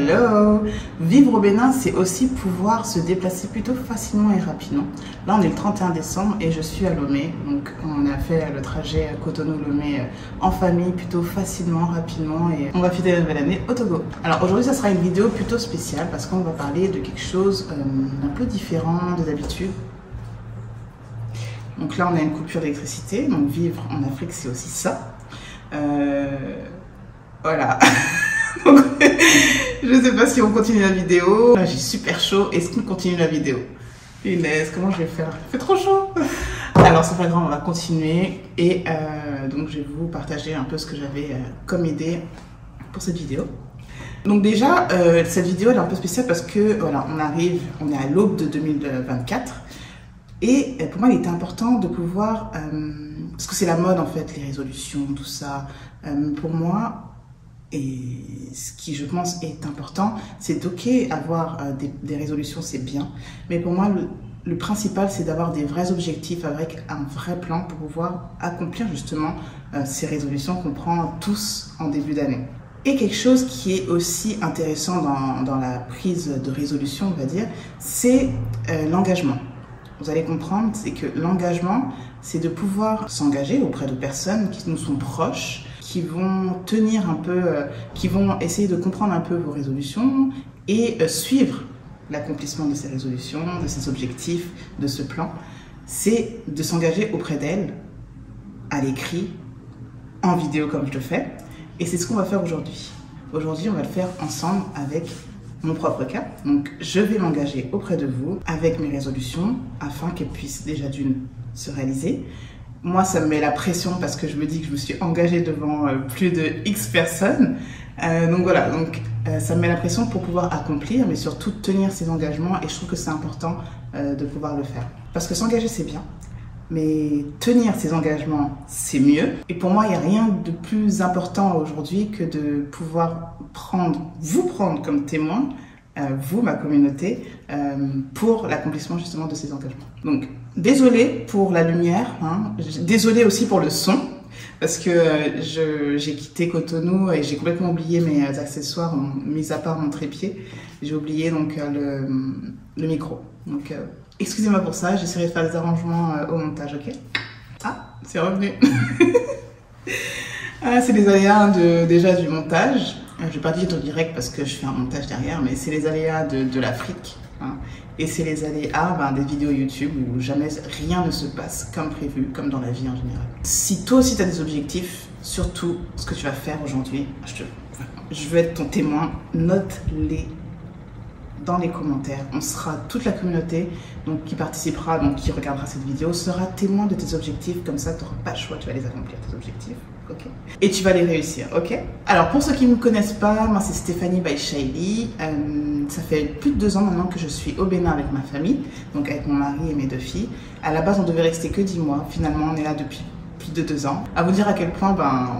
Hello! Vivre au Bénin, c'est aussi pouvoir se déplacer plutôt facilement et rapidement. Là, on est le 31 décembre et je suis à Lomé. Donc, on a fait le trajet Cotonou-Lomé en famille plutôt facilement, rapidement. Et on va fêter la nouvelle année au Togo. Alors, aujourd'hui, ça sera une vidéo plutôt spéciale parce qu'on va parler de quelque chose un peu différent de d'habitude. Donc là, on a une coupure d'électricité. Donc, vivre en Afrique, c'est aussi ça. Voilà. Donc, je ne sais pas si on continue la vidéo. Là, j'ai super chaud. Est-ce qu'on continue la vidéo? Punaise, comment je vais faire? Il fait trop chaud. Alors, c'est pas grave, on va continuer. Et donc, je vais vous partager un peu ce que j'avais comme idée pour cette vidéo. Donc déjà, cette vidéo, elle est un peu spéciale parce que, voilà, on est à l'aube de 2024. Et pour moi, il était important de pouvoir, parce que c'est la mode en fait, les résolutions, tout ça. Pour moi, et ce qui je pense est important, c'est ok, avoir des résolutions, c'est bien. Mais pour moi, le principal, c'est d'avoir des vrais objectifs avec un vrai plan pour pouvoir accomplir justement ces résolutions qu'on prend tous en début d'année. Et quelque chose qui est aussi intéressant dans la prise de résolution, on va dire, c'est l'engagement. Vous allez comprendre, c'est que l'engagement, c'est de pouvoir s'engager auprès de personnes qui nous sont proches, qui vont tenir un peu, qui vont essayer de comprendre un peu vos résolutions et suivre l'accomplissement de ces résolutions, de ces objectifs, de ce plan. C'est de s'engager auprès d'elles, à l'écrit, en vidéo comme je le fais. Et c'est ce qu'on va faire aujourd'hui. Aujourd'hui, on va le faire ensemble avec mon propre cas. Donc, je vais m'engager auprès de vous avec mes résolutions afin qu'elles puissent déjà d'une se réaliser. Moi, ça me met la pression parce que je me dis que je me suis engagée devant plus de X personnes. Donc voilà, ça me met la pression pour pouvoir accomplir, mais surtout tenir ces engagements. Et je trouve que c'est important de pouvoir le faire. Parce que s'engager, c'est bien. Mais tenir ces engagements, c'est mieux. Et pour moi, il n'y a rien de plus important aujourd'hui que de pouvoir vous prendre comme témoin, vous, ma communauté, pour l'accomplissement justement de ces engagements. Donc, désolée pour la lumière, hein. Désolée aussi pour le son, parce que j'ai quitté Cotonou et j'ai complètement oublié mes accessoires, mis à part mon trépied. J'ai oublié donc le micro. Donc, excusez-moi pour ça, j'essaierai de faire des arrangements au montage, ok? Ah, c'est revenu. Ah, c'est les aléas déjà du montage. Je ne vais pas dire en direct parce que je fais un montage derrière, mais c'est les aléas de l'Afrique. Hein. Et c'est les aléas des vidéos YouTube où jamais rien ne se passe comme prévu, comme dans la vie en général. Si toi aussi tu as des objectifs, surtout ce que tu vas faire aujourd'hui, je veux être ton témoin, note-les dans les commentaires. On sera, toute la communauté donc, qui participera, donc qui regardera cette vidéo, sera témoin de tes objectifs. Comme ça, tu n'auras pas le choix, tu vas les accomplir, tes objectifs. Okay. Et tu vas les réussir, ok? Alors, pour ceux qui ne me connaissent pas, moi c'est Stéphanie by Shaily. Ça fait plus de 2 ans maintenant que je suis au Bénin avec ma famille, donc avec mon mari et mes 2 filles. À la base, on devait rester que 10 mois. Finalement, on est là depuis plus de 2 ans. À vous dire à quel point, voilà,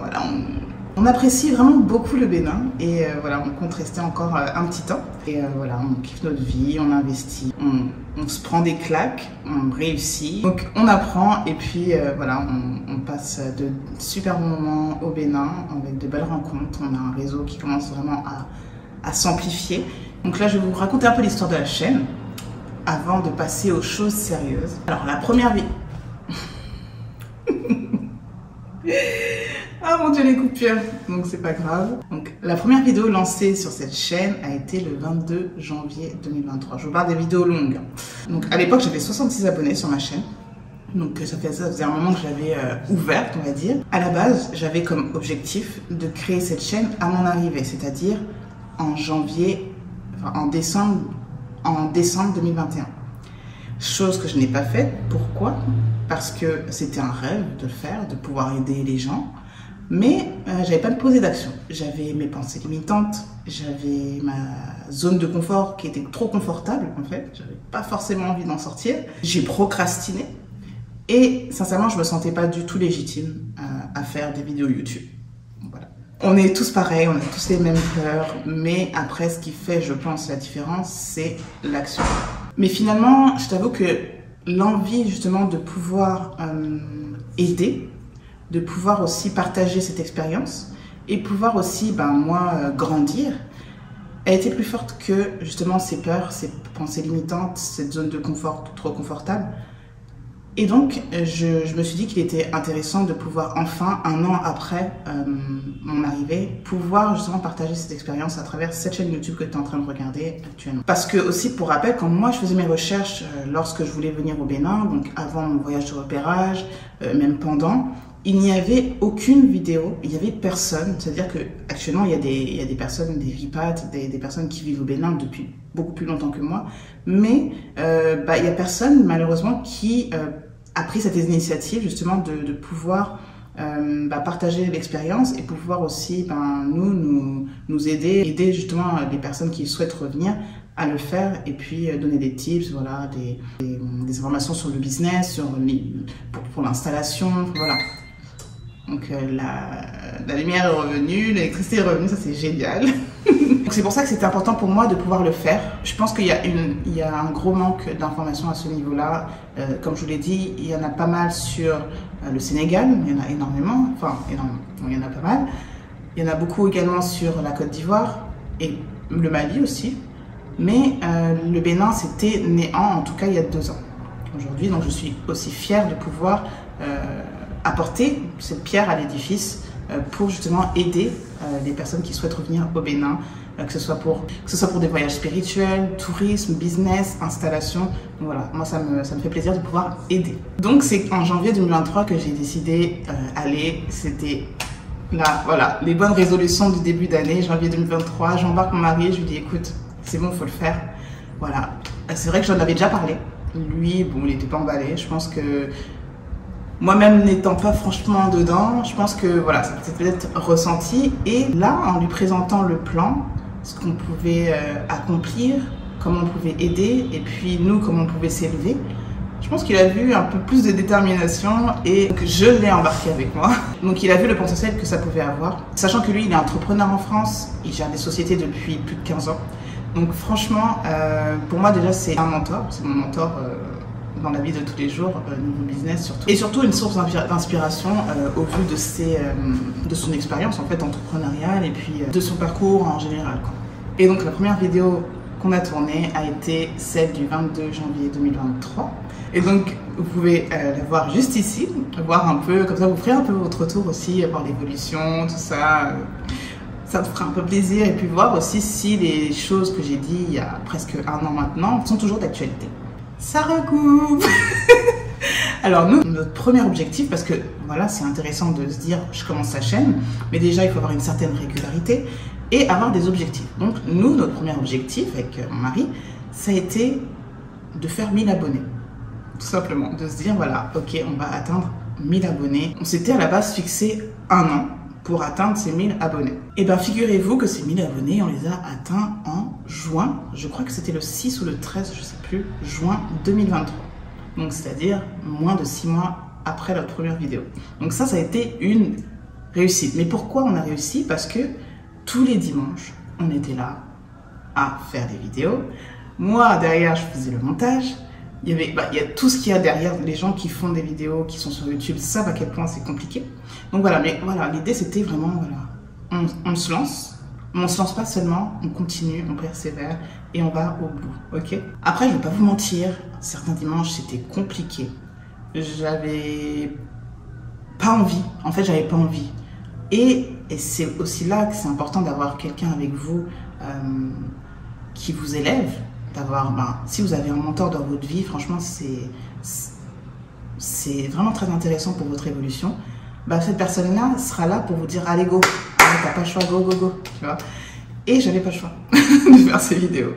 on apprécie vraiment beaucoup le Bénin et voilà, on compte rester encore un petit temps. Et voilà, on kiffe notre vie, on investit, on se prend des claques, on réussit. Donc on apprend et puis voilà, on passe de super bons moments au Bénin avec de belles rencontres. On a un réseau qui commence vraiment à s'amplifier. Donc là, je vais vous raconter un peu l'histoire de la chaîne avant de passer aux choses sérieuses. Alors la première vie... Ah mon dieu, les coupures, donc c'est pas grave. Donc la première vidéo lancée sur cette chaîne a été le 22 janvier 2023. Je vous parle des vidéos longues. Donc à l'époque, j'avais 66 abonnés sur ma chaîne. Donc ça faisait un moment que j'avais ouverte, on va dire. À la base, j'avais comme objectif de créer cette chaîne à mon arrivée, c'est-à-dire en décembre 2021. Chose que je n'ai pas faite. Pourquoi? Parce que c'était un rêve de le faire, de pouvoir aider les gens. Mais j'avais pas posé d'action. J'avais mes pensées limitantes, j'avais ma zone de confort qui était trop confortable en fait. J'avais pas forcément envie d'en sortir. J'ai procrastiné et sincèrement, je me sentais pas du tout légitime à faire des vidéos YouTube. Voilà. On est tous pareils, on a tous les mêmes peurs, mais après, ce qui fait, je pense, la différence, c'est l'action. Mais finalement, je t'avoue que l'envie justement de pouvoir aider, de pouvoir aussi partager cette expérience et pouvoir aussi, moi, grandir, elle était plus forte que justement ces peurs, ces pensées limitantes, cette zone de confort trop confortable. Et donc, je me suis dit qu'il était intéressant de pouvoir enfin, un an après mon arrivée, pouvoir justement partager cette expérience à travers cette chaîne YouTube que tu es en train de regarder actuellement. Parce que aussi, pour rappel, quand moi je faisais mes recherches lorsque je voulais venir au Bénin, donc avant mon voyage de repérage, même pendant, il n'y avait aucune vidéo, il n'y avait personne. C'est-à-dire qu'actuellement, il y a des personnes, des ripates, des personnes qui vivent au Bénin depuis beaucoup plus longtemps que moi. Mais il n'y a personne, malheureusement, qui a pris cette initiative justement de pouvoir partager l'expérience et pouvoir aussi nous aider justement les personnes qui souhaitent revenir à le faire et puis donner des tips, voilà, des informations sur le business, pour l'installation, voilà. Donc la lumière est revenue, l'électricité est revenue, ça c'est génial. Donc c'est pour ça que c'était important pour moi de pouvoir le faire. Je pense qu'il y a un gros manque d'informations à ce niveau-là. Comme je vous l'ai dit, il y en a pas mal sur le Sénégal, il y en a énormément, il y en a pas mal. Il y en a beaucoup également sur la Côte d'Ivoire et le Mali aussi. Mais le Bénin, c'était néant, en tout cas il y a 2 ans. Aujourd'hui, donc je suis aussi fière de pouvoir apporter cette pierre à l'édifice pour justement aider les personnes qui souhaitent revenir au Bénin, que ce soit pour des voyages spirituels, tourisme, business, installation. Donc voilà, moi ça me fait plaisir de pouvoir aider. Donc c'est en janvier 2023 que j'ai décidé c'était là, voilà, les bonnes résolutions du début d'année, janvier 2023. J'embarque mon mari, je lui dis écoute, c'est bon, il faut le faire. Voilà, c'est vrai que j'en avais déjà parlé. Lui, bon, il n'était pas emballé. Je pense que moi-même n'étant pas franchement dedans, je pense que voilà, ça s'est peut-être ressenti. Et là, en lui présentant le plan, ce qu'on pouvait accomplir, comment on pouvait aider, et puis nous, comment on pouvait s'élever, je pense qu'il a vu un peu plus de détermination et que je l'ai embarqué avec moi. Donc il a vu le potentiel que ça pouvait avoir. Sachant que lui, il est entrepreneur en France, il gère des sociétés depuis plus de 15 ans. Donc franchement, pour moi déjà, c'est un mentor, c'est mon mentor dans la vie de tous les jours, niveau business surtout. Et surtout une source d'inspiration au vu de son expérience en fait entrepreneuriale et puis de son parcours en général, quoi. Et donc la première vidéo qu'on a tournée a été celle du 22 janvier 2023. Et donc vous pouvez la voir juste ici, voir un peu, comme ça vous ferez un peu votre tour aussi, voir l'évolution, tout ça. Ça te fera un peu plaisir et puis voir aussi si les choses que j'ai dit il y a presque 1 an maintenant sont toujours d'actualité. Ça recoupe. Alors nous, notre premier objectif, parce que voilà, c'est intéressant de se dire je commence la chaîne, mais déjà il faut avoir une certaine régularité et avoir des objectifs. Donc nous, notre premier objectif avec mon mari, ça a été de faire 1000 abonnés. Tout simplement, de se dire voilà, ok, on va atteindre 1000 abonnés. On s'était à la base fixé 1 an pour atteindre ces 1000 abonnés. Et bien figurez-vous que ces 1000 abonnés, on les a atteints en juin, je crois que c'était le 6 ou le 13, je sais plus, juin 2023. Donc c'est-à-dire moins de 6 mois après notre première vidéo. Donc ça a été une réussite. Mais pourquoi on a réussi? Parce que tous les dimanches, on était là à faire des vidéos. Moi, derrière, je faisais le montage. Il y a tout ce qu'il y a derrière. Les gens qui font des vidéos, qui sont sur YouTube, savent à quel point c'est compliqué. Donc voilà, mais voilà, l'idée c'était vraiment, voilà, on se lance. Mais on se lance pas seulement, on continue, on persévère et on va au bout, ok? Après, je vais pas vous mentir, certains dimanches c'était compliqué. J'avais pas envie, en fait j'avais pas envie. Et c'est aussi là que c'est important d'avoir quelqu'un avec vous qui vous élève, d'avoir, si vous avez un mentor dans votre vie, franchement c'est vraiment très intéressant pour votre évolution. Cette personne-là sera là pour vous dire allez go, t'as pas le choix, go, go, go, tu vois. Et j'avais pas le choix de faire ces vidéos.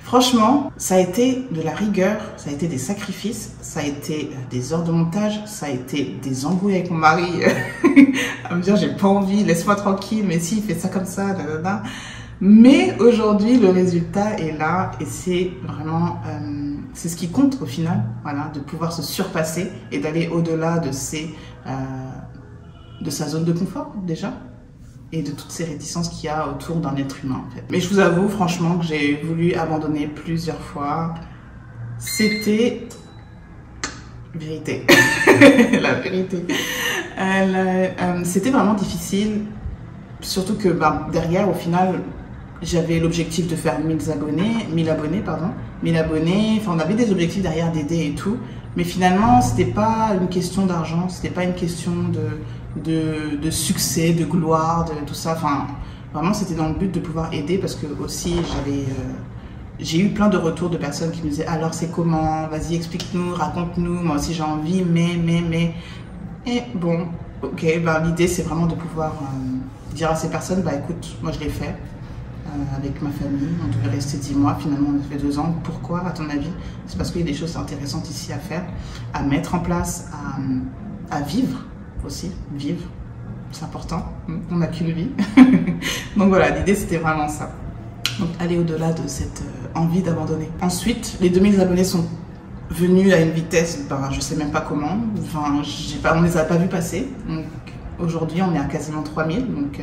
Franchement, ça a été de la rigueur, ça a été des sacrifices, ça a été des heures de montage, ça a été des embrouilles avec mon mari à me dire j'ai pas envie, laisse-moi tranquille, mais si, fais ça comme ça, nanana. Mais aujourd'hui, le résultat est là et c'est vraiment, c'est ce qui compte au final, voilà, de pouvoir se surpasser et d'aller au-delà de de sa zone de confort déjà et de toutes ces réticences qu'il y a autour d'un être humain en fait. Mais je vous avoue franchement que j'ai voulu abandonner plusieurs fois. C'était vérité, la vérité. C'était vraiment difficile, surtout que derrière au final, j'avais l'objectif de faire 1000 abonnés, pardon. 1000 abonnés, enfin on avait des objectifs derrière d'aider et tout. Mais finalement, c'était pas une question d'argent, c'était pas une question de succès, de gloire, de tout ça. Enfin, vraiment, c'était dans le but de pouvoir aider parce que aussi, j'ai eu plein de retours de personnes qui me disaient alors c'est comment, vas-y explique-nous, raconte-nous, moi aussi j'ai envie, mais. Et bon, ok, ben, l'idée c'est vraiment de pouvoir dire à ces personnes, bah écoute, moi je l'ai fait. Avec ma famille, on devait rester 10 mois, finalement on a fait 2 ans. Pourquoi à ton avis? C'est parce qu'il y a des choses intéressantes ici à faire, à mettre en place, à vivre aussi, vivre, c'est important, on n'a qu'une vie. Donc voilà, l'idée c'était vraiment ça. Donc aller au-delà de cette envie d'abandonner. Ensuite, les 2000 abonnés sont venus à une vitesse, ben, je sais même pas comment, enfin, on les a pas vus passer. Donc aujourd'hui on est à quasiment 3000, donc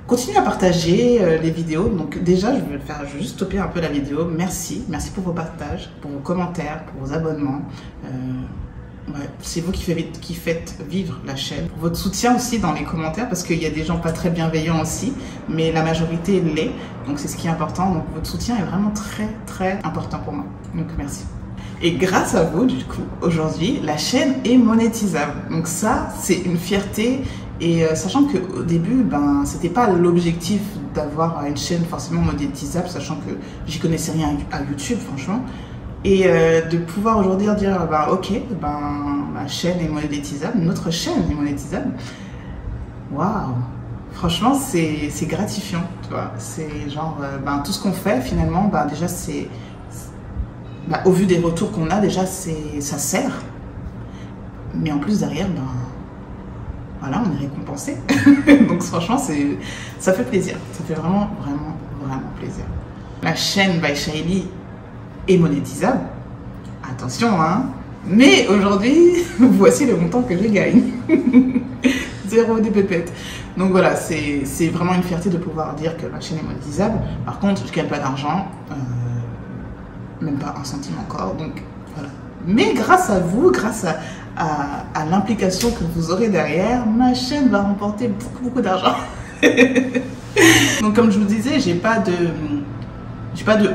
continuez à partager les vidéos. Donc déjà, je vais juste stopper un peu la vidéo. Merci pour vos partages, pour vos commentaires, pour vos abonnements. Ouais, c'est vous qui faites vivre la chaîne. Pour votre soutien aussi dans les commentaires, parce qu'il y a des gens pas très bienveillants aussi, mais la majorité l'est. Donc c'est ce qui est important. Donc votre soutien est vraiment très important pour moi. Donc merci. Et grâce à vous, du coup, aujourd'hui, la chaîne est monétisable. Donc ça, c'est une fierté. Et sachant qu'au début, ben, c'était pas l'objectif d'avoir une chaîne forcément monétisable, sachant que j'y connaissais rien à YouTube, franchement. Et de pouvoir aujourd'hui dire, ben, ok, ben, ma chaîne est monétisable, notre chaîne est monétisable. Waouh! Franchement, c'est gratifiant, tu vois. C'est genre, ben, tout ce qu'on fait, finalement, ben, déjà, ben, au vu des retours qu'on a, déjà, ça sert. Mais en plus, derrière, ben, voilà, on est récompensé. Donc franchement, ça fait plaisir. Ça fait vraiment plaisir. La chaîne by Shaily est monétisable. Attention, hein. Mais aujourd'hui, voici le montant que je gagne. 0 des pépettes. Donc voilà, c'est vraiment une fierté de pouvoir dire que ma chaîne est monétisable. Par contre, je ne gagne pas d'argent. Même pas un centime encore. Donc voilà. Mais grâce à vous, grâce à l'implication que vous aurez derrière, ma chaîne va remporter beaucoup d'argent. Donc comme je vous disais, j'ai pas de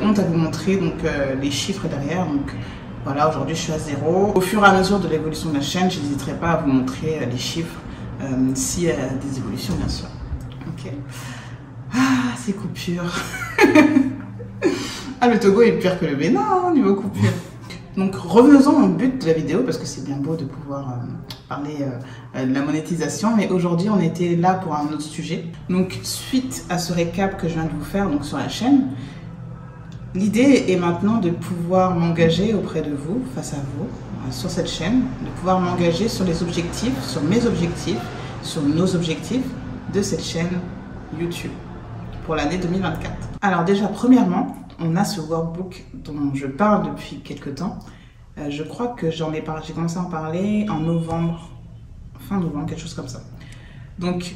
honte à vous montrer donc les chiffres derrière. Donc voilà, aujourd'hui je suis à 0. Au fur et à mesure de l'évolution de la chaîne, je n'hésiterai pas à vous montrer les chiffres s'il y a des évolutions bien sûr. Ok. Ah, ces coupures. Ah, le Togo est pire que le Bénin niveau coupure. Donc revenons-en au but de la vidéo, parce que c'est bien beau de pouvoir parler de la monétisation, mais aujourd'hui on était là pour un autre sujet. Donc suite à ce récap que je viens de vous faire donc sur la chaîne, l'idée est maintenant de pouvoir m'engager auprès de vous, face à vous, sur cette chaîne, de pouvoir m'engager sur les objectifs, sur mes objectifs, sur nos objectifs de cette chaîne YouTube pour l'année 2024. Alors déjà, premièrement, on a ce workbook dont je parle depuis quelques temps. Je crois que j'ai commencé à en parler en novembre, fin novembre, quelque chose comme ça. Donc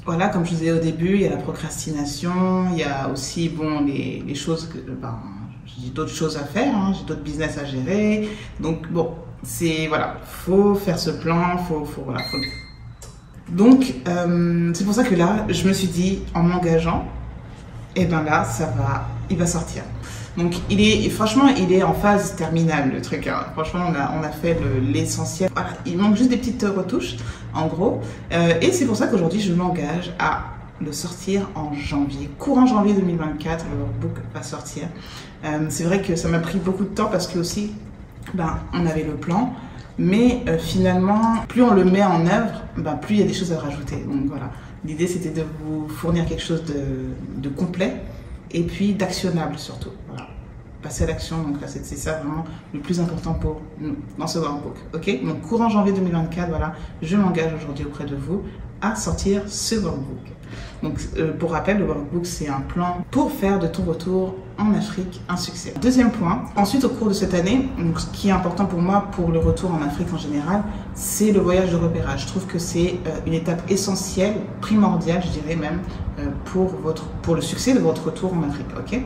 voilà, comme je vous disais au début, il y a la procrastination, il y a aussi bon, les choses que ben, j'ai d'autres choses à faire, hein, j'ai d'autres business à gérer. Donc bon, c'est voilà, faut faire ce plan, voilà, faut... Donc c'est pour ça que là, je me suis dit en m'engageant, et ben là, il va sortir. Donc franchement, il est en phase terminale le truc. Hein. Franchement, on a fait l'essentiel. Voilà, il manque juste des petites retouches, en gros. Et c'est pour ça qu'aujourd'hui, je m'engage à le sortir en janvier. Courant janvier 2024, le workbook va sortir. C'est vrai que ça m'a pris beaucoup de temps parce que aussi, ben, on avait le plan. Mais finalement, plus on le met en œuvre, ben, plus il y a des choses à rajouter. Donc voilà, l'idée c'était de vous fournir quelque chose de complet et puis d'actionnable surtout. Voilà. Passer à l'action, donc là c'est ça vraiment le plus important pour nous dans ce workbook. Ok, donc courant janvier 2024, voilà, je m'engage aujourd'hui auprès de vous à sortir ce workbook. Donc pour rappel, le workbook c'est un plan pour faire de ton retour en Afrique un succès. Deuxième point, ensuite au cours de cette année, donc, ce qui est important pour moi pour le retour en Afrique en général, c'est le voyage de repérage. Je trouve que c'est une étape essentielle, primordiale je dirais même, pour le succès de votre retour en Afrique. Ok,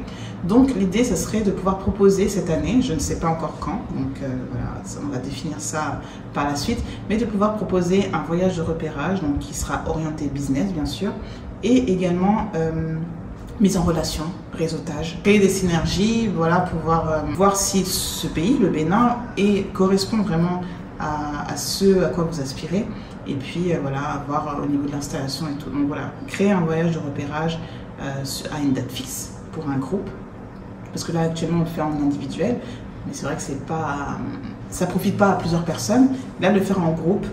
donc l'idée ce serait de pouvoir proposer cette année, je ne sais pas encore quand, donc voilà, on va définir ça par la suite, mais de pouvoir proposer un voyage de repérage donc, qui sera orienté business bien sûr, et également mise en relation, réseautage, créer des synergies, voilà, pouvoir voir si ce pays, le Bénin, correspond vraiment à ce à quoi vous aspirez. Et puis voilà, voir au niveau de l'installation et tout. Donc voilà, créer un voyage de repérage à une date fixe pour un groupe. Parce que là actuellement on le fait en individuel, mais c'est vrai que c'est pas, ça profite pas à plusieurs personnes. Là de le faire en groupe,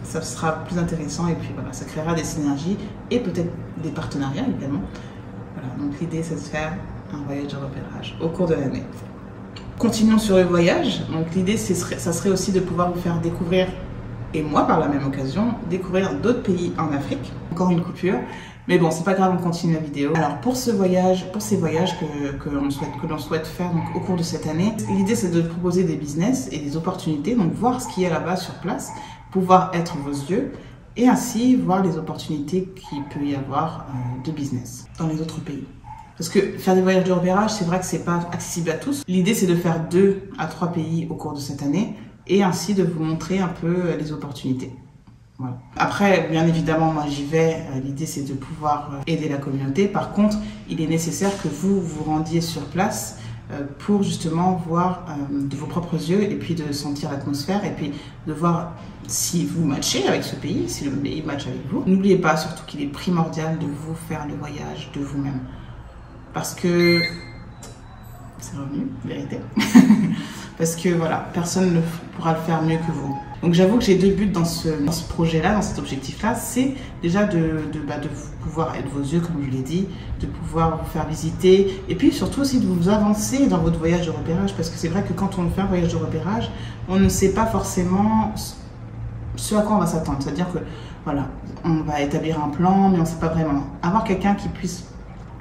ça sera plus intéressant et puis voilà, ça créera des synergies et peut-être des partenariats également. Voilà, donc l'idée c'est de faire un voyage de repérage au cours de l'année. Continuons sur le voyage. Donc l'idée ça serait aussi de pouvoir vous faire découvrir, et moi par la même occasion, découvrir d'autres pays en Afrique. Encore une coupure, mais bon c'est pas grave, on continue la vidéo. Alors pour ces voyages que l'on souhaite faire donc, au cours de cette année, l'idée c'est de proposer des business et des opportunités, donc voir ce qu'il y a là-bas sur place, pouvoir être vos yeux et ainsi voir les opportunités qu'il peut y avoir de business dans les autres pays. Parce que faire des voyages de repérage, c'est vrai que c'est pas accessible à tous. L'idée c'est de faire 2 à 3 pays au cours de cette année et ainsi de vous montrer un peu les opportunités. Voilà. Après, bien évidemment, moi j'y vais, l'idée c'est de pouvoir aider la communauté. Par contre, il est nécessaire que vous vous rendiez sur place pour justement voir de vos propres yeux et puis de sentir l'atmosphère et puis de voir si vous matchez avec ce pays, si le pays match avec vous. N'oubliez pas surtout qu'il est primordial de vous faire le voyage de vous-même. Parce que, c'est revenu, vérité, parce que voilà, personne ne pourra le faire mieux que vous. Donc j'avoue que j'ai 2 buts dans ce projet-là, dans cet objectif-là, c'est déjà de pouvoir être vos yeux, comme je l'ai dit, de pouvoir vous faire visiter, et puis surtout aussi de vous avancer dans votre voyage de repérage, parce que c'est vrai que quand on fait un voyage de repérage, on ne sait pas forcément ce à quoi on va s'attendre. C'est-à-dire que, voilà, on va établir un plan, mais on ne sait pas vraiment. Avoir quelqu'un qui puisse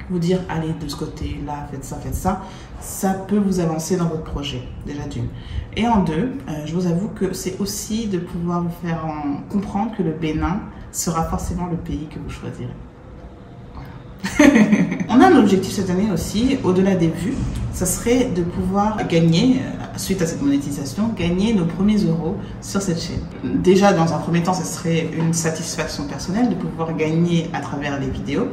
vous dire allez de ce côté là, faites ça, ça peut vous avancer dans votre projet, déjà d'une. Et en 2, je vous avoue que c'est aussi de pouvoir vous faire comprendre que le Bénin sera forcément le pays que vous choisirez. Voilà. On a un objectif cette année aussi, au-delà des vues, ça serait de pouvoir gagner, suite à cette monétisation, gagner nos premiers euros sur cette chaîne. Déjà dans un premier temps, ce serait une satisfaction personnelle de pouvoir gagner à travers les vidéos,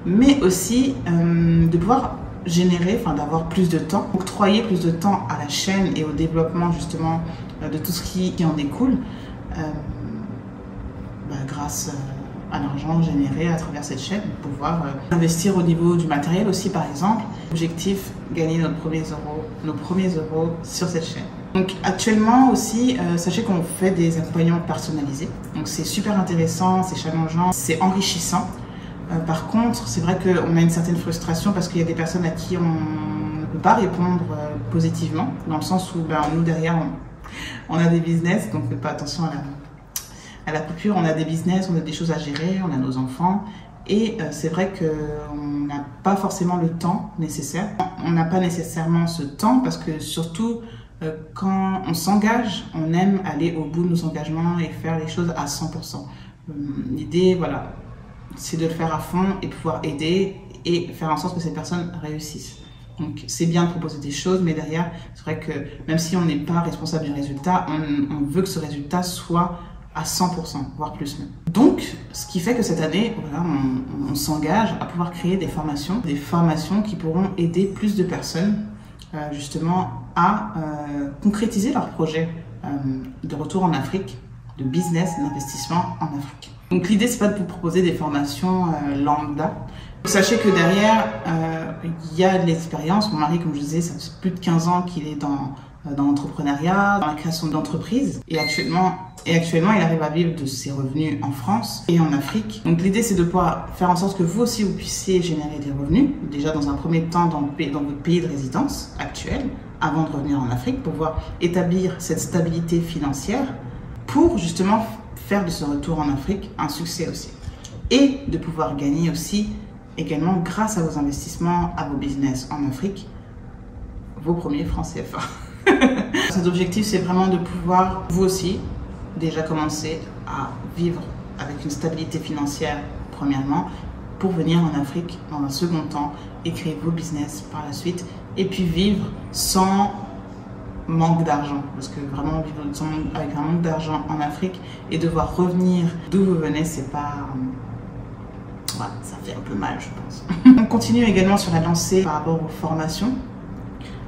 mais aussi de pouvoir générer, enfin d'avoir plus de temps, octroyer plus de temps à la chaîne et au développement justement de tout ce qui en découle grâce à l'argent généré à travers cette chaîne, pouvoir investir au niveau du matériel aussi par exemple. Objectif, gagner nos premiers euros sur cette chaîne. Donc actuellement aussi, sachez qu'on fait des accompagnements personnalisés, donc c'est super intéressant, c'est challengeant, c'est enrichissant. Par contre, c'est vrai qu'on a une certaine frustration parce qu'il y a des personnes à qui on ne peut pas répondre positivement, dans le sens où nous derrière, on a des business, donc faites pas attention à la coupure, on a des business, on a des choses à gérer, on a nos enfants, et c'est vrai qu'on n'a pas forcément le temps nécessaire. On n'a pas nécessairement ce temps parce que surtout, quand on s'engage, on aime aller au bout de nos engagements et faire les choses à 100%. L'idée, voilà, c'est de le faire à fond et pouvoir aider et faire en sorte que ces personnes réussissent. Donc c'est bien de proposer des choses, mais derrière, c'est vrai que même si on n'est pas responsable du résultat, on veut que ce résultat soit à 100%, voire plus même. Donc, ce qui fait que cette année, voilà, on s'engage à pouvoir créer des formations qui pourront aider plus de personnes justement à concrétiser leurs projets de retour en Afrique, de business, d'investissement en Afrique. Donc l'idée, c'est pas de vous proposer des formations lambda. Sachez que derrière, il y a de l'expérience. Mon mari, comme je disais, ça fait plus de 15 ans qu'il est dans l'entrepreneuriat, dans la création d'entreprises. Et actuellement, il arrive à vivre de ses revenus en France et en Afrique. Donc l'idée, c'est de pouvoir faire en sorte que vous aussi, vous puissiez générer des revenus. Déjà, dans un premier temps, dans votre pays de résidence actuel, avant de revenir en Afrique, pour pouvoir établir cette stabilité financière pour justement faire de ce retour en Afrique un succès aussi. Et de pouvoir gagner aussi, également, grâce à vos investissements, à vos business en Afrique, vos premiers francs CFA. Cet objectif, c'est vraiment de pouvoir, vous aussi, déjà commencer à vivre avec une stabilité financière, premièrement, pour venir en Afrique dans un second temps et créer vos business par la suite, et puis vivre sans manque d'argent, parce que vraiment vivre avec un manque d'argent en Afrique et devoir revenir d'où vous venez, c'est pas soi, ça fait un peu mal, je pense. On continue également sur la lancée par rapport aux formations.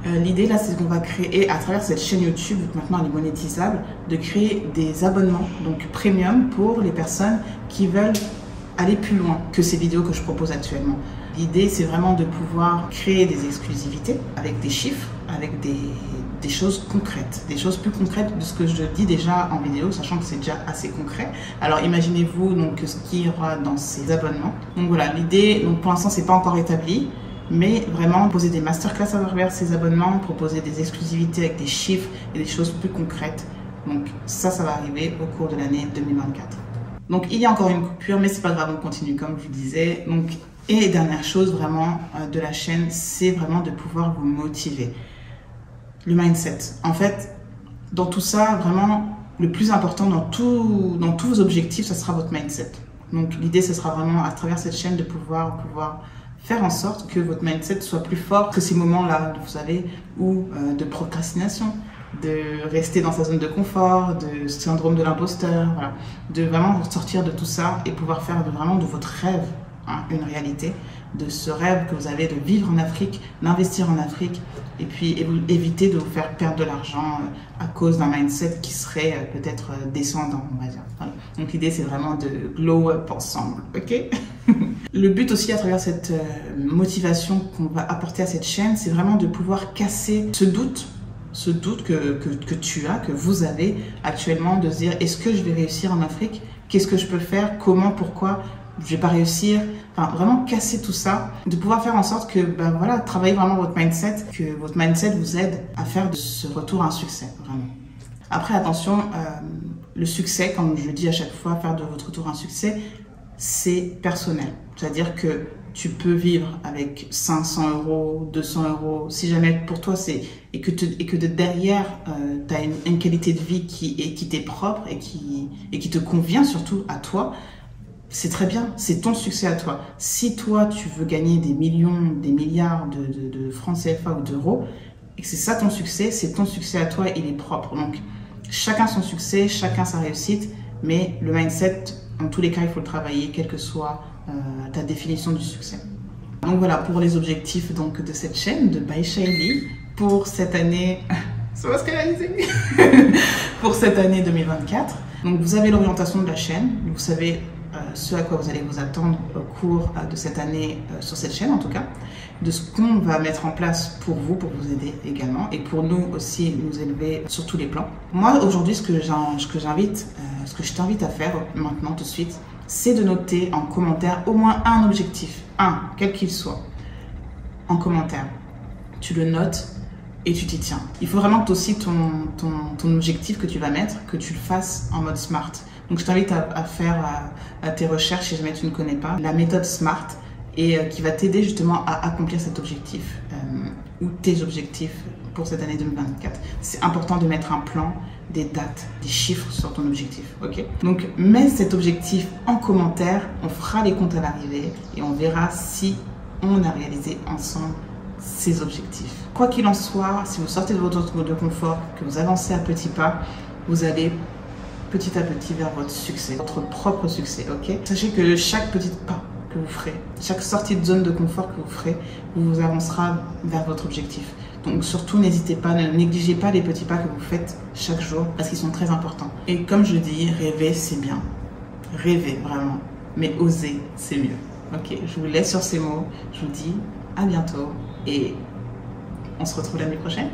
L'idée là, c'est qu'on va créer à travers cette chaîne YouTube, maintenant elle est monétisable, de créer des abonnements, donc premium, pour les personnes qui veulent aller plus loin que ces vidéos que je propose actuellement. L'idée, c'est vraiment de pouvoir créer des exclusivités avec des chiffres, avec des choses concrètes, des choses plus concrètes de ce que je dis déjà en vidéo, sachant que c'est déjà assez concret. Alors imaginez-vous donc ce qu'il y aura dans ces abonnements. Donc voilà, l'idée, donc pour l'instant, c'est pas encore établi, mais vraiment proposer des masterclass à travers ces abonnements, proposer des exclusivités avec des chiffres et des choses plus concrètes. Donc ça va arriver au cours de l'année 2024. Donc il y a encore une coupure, mais c'est pas grave, on continue comme je vous disais. Donc, et dernière chose vraiment de la chaîne, c'est vraiment de pouvoir vous motiver. Le mindset. En fait, dans tout ça, vraiment, le plus important dans tous vos objectifs, ça sera votre mindset. Donc l'idée, ce sera vraiment à travers cette chaîne de pouvoir faire en sorte que votre mindset soit plus fort que ces moments-là, vous savez, ou de procrastination, de rester dans sa zone de confort, de syndrome de l'imposteur, voilà. De vraiment sortir de tout ça et pouvoir faire vraiment de votre rêve une réalité, de ce rêve que vous avez de vivre en Afrique, d'investir en Afrique et puis éviter de vous faire perdre de l'argent à cause d'un mindset qui serait peut-être descendant, on va dire. Voilà. Donc l'idée, c'est vraiment de glow up ensemble, ok? Le but aussi à travers cette motivation qu'on va apporter à cette chaîne, c'est vraiment de pouvoir casser ce doute que tu as, que vous avez actuellement, de se dire est-ce que je vais réussir en Afrique? Qu'est-ce que je peux faire? Comment? Pourquoi? Je vais pas réussir? Enfin, vraiment casser tout ça, de pouvoir faire en sorte que, ben voilà, travailler vraiment votre mindset, que votre mindset vous aide à faire de ce retour un succès, vraiment. Après, attention, le succès, comme je le dis à chaque fois, faire de votre retour un succès, c'est personnel. C'est-à-dire que tu peux vivre avec 500 €, 200 €, si jamais pour toi c'est et que de derrière tu as une qualité de vie qui t'est propre et qui te convient surtout à toi, c'est très bien, c'est ton succès à toi. Si toi tu veux gagner des millions, des milliards de francs CFA ou d'euros et que c'est ça ton succès, c'est ton succès à toi, il est propre. Donc chacun son succès, chacun sa réussite, mais le mindset, en tous les cas, il faut le travailler, quelle que soit ta définition du succès. Donc voilà pour les objectifs donc, de cette chaîne de By Shaily pour cette année, ça va se réaliser, pour cette année 2024. Donc vous avez l'orientation de la chaîne, vous savez ce à quoi vous allez vous attendre au cours de cette année sur cette chaîne en tout cas, de ce qu'on va mettre en place pour vous aider également et pour nous aussi nous élever sur tous les plans. Moi aujourd'hui ce que je t'invite à faire maintenant tout de suite, c'est de noter en commentaire au moins un objectif, quel qu'il soit, en commentaire. Tu le notes et tu t'y tiens. Il faut vraiment que aussi ton objectif que tu vas mettre, que tu le fasses en mode SMART. Donc je t'invite à faire tes recherches si jamais tu ne connais pas la méthode SMART et qui va t'aider justement à accomplir cet objectif ou tes objectifs pour cette année 2024. C'est important de mettre un plan, des dates, des chiffres sur ton objectif, ok? Donc mets cet objectif en commentaire, on fera les comptes à l'arrivée et on verra si on a réalisé ensemble ces objectifs. Quoi qu'il en soit, si vous sortez de votre zone de confort, que vous avancez à petits pas, vous allez petit à petit vers votre succès, votre propre succès, ok? Sachez que chaque petit pas que vous ferez, chaque sortie de zone de confort que vous ferez, vous avancera vers votre objectif. Donc surtout, n'hésitez pas, ne négligez pas les petits pas que vous faites chaque jour parce qu'ils sont très importants. Et comme je dis, rêver, c'est bien. Rêver, vraiment. Mais oser, c'est mieux. Ok, je vous laisse sur ces mots. Je vous dis à bientôt et on se retrouve l'année prochaine.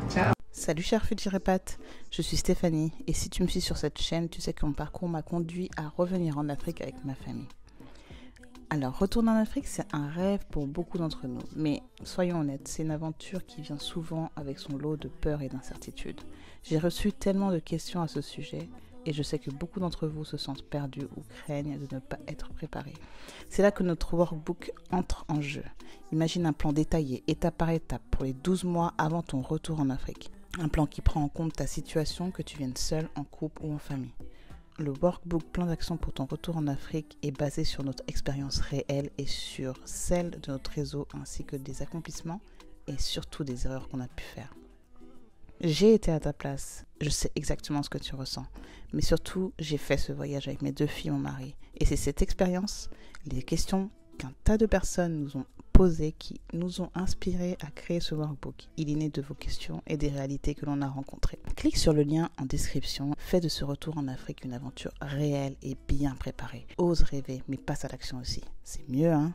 Ciao. Salut chers Futurépates, je suis Stéphanie et si tu me suis sur cette chaîne, tu sais que mon parcours m'a conduit à revenir en Afrique avec ma famille. Alors, retourner en Afrique, c'est un rêve pour beaucoup d'entre nous. Mais soyons honnêtes, c'est une aventure qui vient souvent avec son lot de peur et d'incertitude. J'ai reçu tellement de questions à ce sujet et je sais que beaucoup d'entre vous se sentent perdus ou craignent de ne pas être préparés. C'est là que notre workbook entre en jeu. Imagine un plan détaillé, étape par étape, pour les 12 mois avant ton retour en Afrique. Un plan qui prend en compte ta situation, que tu viennes seul, en couple ou en famille. Le workbook plan d'action pour ton retour en Afrique est basé sur notre expérience réelle et sur celle de notre réseau ainsi que des accomplissements et surtout des erreurs qu'on a pu faire. J'ai été à ta place, je sais exactement ce que tu ressens. Mais surtout, j'ai fait ce voyage avec mes 2 filles et mon mari. Et c'est cette expérience, les questions qu'un tas de personnes nous ont posées qui nous ont inspirés à créer ce workbook. Il est né de vos questions et des réalités que l'on a rencontrées. Clique sur le lien en description. Fais de ce retour en Afrique une aventure réelle et bien préparée. Ose rêver, mais passe à l'action aussi. C'est mieux, hein?